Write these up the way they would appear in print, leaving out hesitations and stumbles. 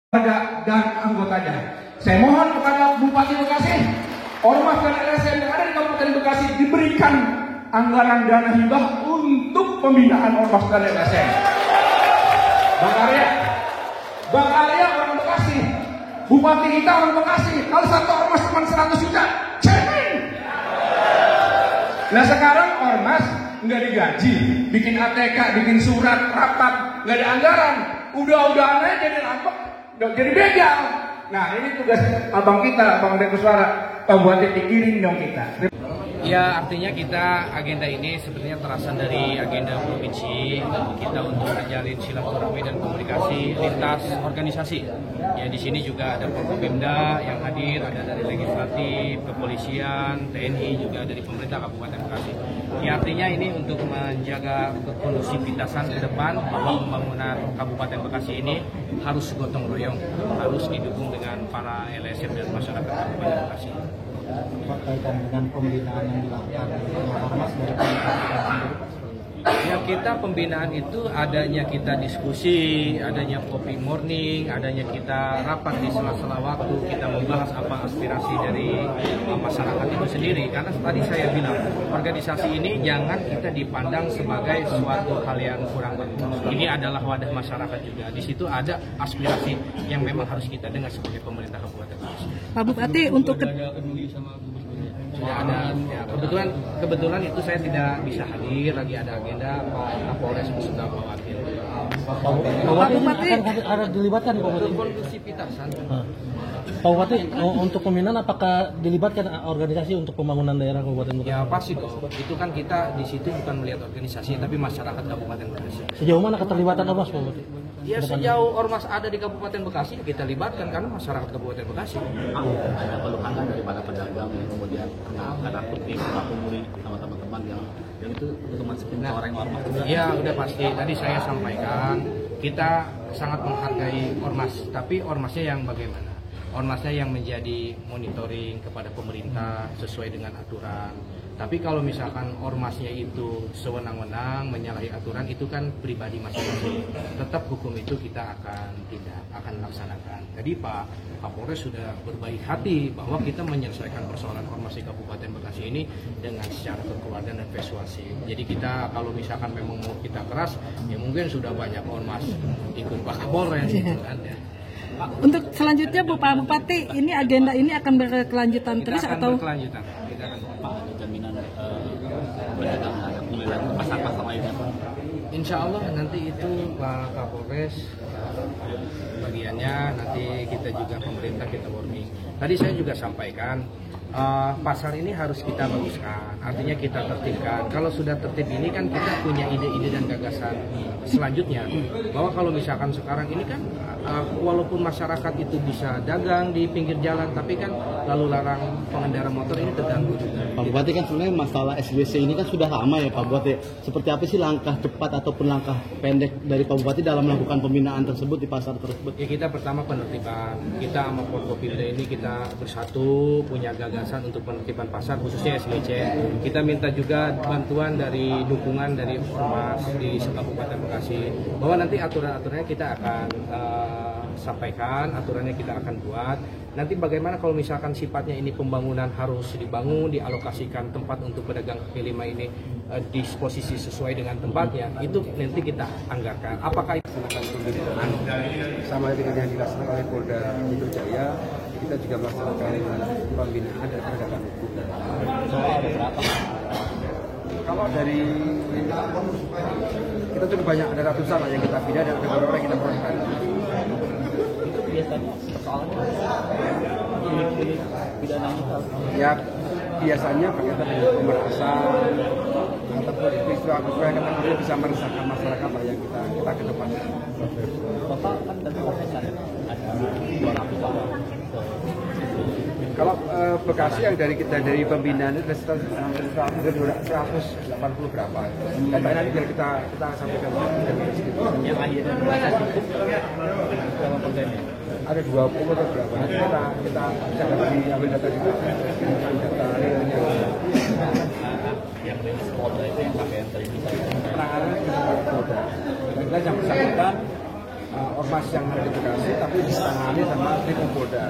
warga dan anggotanya. Saya mohon kepada Bupati Bekasi, ormas dan LSM yang ada di Kabupaten Bekasi diberikan anggaran dana hibah untuk pembinaan ormas dan LSM. Bang Arya orang Bekasi, Bupati kita orang Bekasi. Kalau satu ormas cuma 100 juta, cemen. Nah sekarang ormas nggak digaji, bikin ATK, bikin surat, rapat, nggak ada anggaran. Udah-udahan aja jadi rampok, jadi begal. Nah ini tugas abang kita, Abang Deddy Koswara, buat dikirim dong kita. Ya, artinya kita agenda ini sebenarnya terasa dari agenda provinsi kita untuk menjalin silaturahmi dan komunikasi lintas organisasi. Ya, di sini juga ada Forkopimda yang hadir, ada dari legislatif, kepolisian, TNI, juga dari pemerintah Kabupaten Bekasi. Ya, artinya ini untuk menjaga kondusivitasan ke depan bahwa pembangunan Kabupaten Bekasi ini harus gotong royong, harus didukung dengan para LSM dan masyarakat Kabupaten Bekasi. Kaitan dengan pembinaan yang dilakukan ormas dari pemerintah sendiri? Ya, kita pembinaan itu adanya kita diskusi, adanya kopi morning, adanya kita rapat di sela-sela waktu, kita membahas apa aspirasi dari masyarakat itu sendiri. Karena tadi saya bilang, organisasi ini jangan kita dipandang sebagai suatu hal yang kurang bagus. Ini adalah wadah masyarakat juga. Di situ ada aspirasi yang memang harus kita dengar sebagai pemerintah Kabupaten Bekasi. Pak Bupati, untuk sudah ada, ya, kebetulan itu saya tidak bisa hadir, lagi ada agenda Pak Kapolres sudah mewakili. Pak Bupati akan ada dilibatkan Pak Bupati. Kondusivitasan. Pak Bupati, untuk pembinaan apakah dilibatkan organisasi untuk pembangunan daerah Kabupaten Bekasi? Ya pasti dong. Itu kan kita di situ bukan melihat organisasi, tapi masyarakat Kabupaten Bekasi. Sejauh mana keterlibatan ormas Pak Bupati? Ya sejauh ormas ada di Kabupaten Bekasi kita libatkan karena masyarakat Kabupaten Bekasi. Ada keluhan daripada pedagang yang kemudian karena kutip muri sama teman-teman yang itu otomatis orang ormas. Ya udah pasti. Tadi saya sampaikan kita sangat menghargai ormas, tapi ormasnya yang bagaimana? Ormasnya yang menjadi monitoring kepada pemerintah sesuai dengan aturan. Tapi kalau misalkan ormasnya itu sewenang-wenang menyalahi aturan, itu kan pribadi masing-masing. Tetap hukum itu kita akan laksanakan. Jadi Pak Kapolres sudah berbaik hati bahwa kita menyelesaikan persoalan ormas di Kabupaten Bekasi ini dengan secara kekeluargaan dan persuasif. Jadi kita kalau misalkan memang mau kita keras, ya mungkin sudah banyak ormas ikut Pak Kapolres gitu kan ya. Untuk selanjutnya Pak Bupati, ini agenda ini akan berkelanjutan terus atau? Berkelanjutan. Kita akan jaminan pedagang harga mulai lagi pasar-pasar lainnya. Insya Allah nanti itu Pak Kapolres bagiannya, nanti kita juga pemerintah kita warning. Tadi saya juga sampaikan pasar ini harus kita baguskan, artinya kita tertibkan. Kalau sudah tertib ini kan kita punya ide-ide dan gagasan selanjutnya bahwa kalau misalkan sekarang ini kan walaupun masyarakat itu bisa dagang di pinggir jalan, tapi kan lalu larang pengendara motor ini terganggu juga. Pak Bupati, kan sebenarnya masalah SBC ini kan sudah lama ya Pak Bupati. Seperti apa sih langkah cepat ataupun langkah pendek dari Pak Bupati dalam melakukan pembinaan tersebut di pasar tersebut? Ya kita pertama penertiban, kita sama Forkopimda ini kita bersatu punya gagasan untuk penertiban pasar khususnya SBC. Kita minta juga bantuan dari dukungan dari ormas di Kabupaten Bekasi bahwa nanti aturan-aturannya kita akan sampaikan, aturannya kita akan buat. Nanti bagaimana kalau misalkan sifatnya ini pembangunan harus dibangun, dialokasikan tempat untuk pedagang kaki lima ini disposisi sesuai dengan tempatnya, itu nanti kita anggarkan. Apakah itu pembinaan sama dengan yang dilaksanakan oleh Polda Metro Jaya, kita juga melaksanakan pembinaan dan penegakan hukum. Kalau dari kita cukup banyak, ada ratusan yang kita bina dan ada beberapa yang kita proses. Ya biasanya berkaitan dengan pemerasan ataupun peristiwa-peristiwa yang kemudian bisa meresahkan masyarakat yang kita ke depan. Bapak kan tadi sampaikan ada 200 orang. Kalau Bekasi yang dari pembinaan itu hampir 180 berapa. Datanya nanti biar kita sampaikan. Yang akhirnya merasa cukup dalam programnya. Ada 20 atau berapa. Nanti kita bisa diambil data juga. Data realnya. Yang rilis Polda itu yang KPM tadi bisa. Penanganannya kita Polda. Dan yang bersangkutan ormas yang ada di Bekasi, tapi ditangani sama Polda.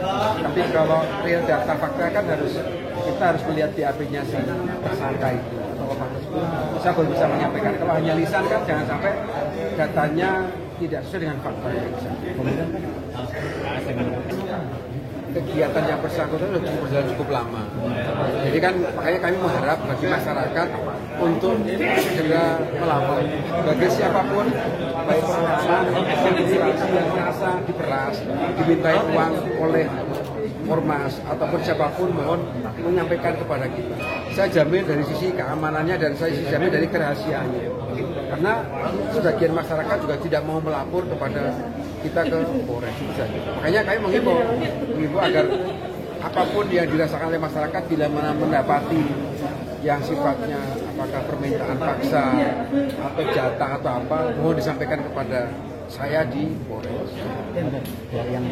Tapi kalau real data fakta kan kita harus melihat BAP-nya si tersangka itu atau orang tersebut. Saya baru bisa menyampaikan. Kalau hanya lisan kan jangan sampai datanya tidak sesuai dengan fakta yang bisa. Kegiatan yang bersangkutan sudah berjalan cukup lama. Jadi kan makanya kami mengharap bagi masyarakat untuk segera melapor bagi siapapun, baik perorangan, organisasi yang merasa diperas, dimintai uang oleh ormas ataupun siapapun, mohon menyampaikan kepada kita. Saya jamin dari sisi keamanannya dan saya jamin dari kerahasiaannya. Karena sebagian masyarakat juga tidak mau melapor kepada kita ke Polres. Makanya kami menghimbau agar apapun yang dirasakan oleh masyarakat bila mana mendapati yang sifatnya apakah permintaan paksa atau jatah atau apa, mohon disampaikan kepada saya di Polres.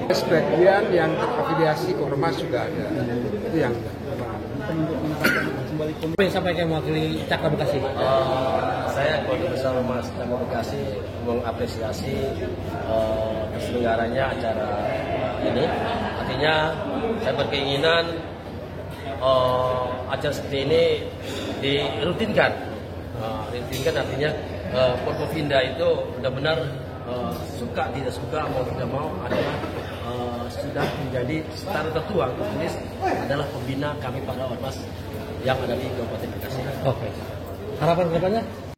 Sebagian yang terafiliasi ke ormas juga ada. Itu yang Apa yang sampaikan mewakili Cakra Bekasi? Saya keluarga besar Ormas Cakra Bekasi mengapresiasi terselenggaranya acara ini. Artinya saya berkeinginan acara seperti ini dirutinkan. Rutinkan artinya Forkopimda itu benar-benar suka tidak suka mau tidak mau adalah sudah menjadi secara tertuang ini adalah pembina kami para ormas yang ada di Kabupaten Bekasi. Oke. Harapan kedepannya?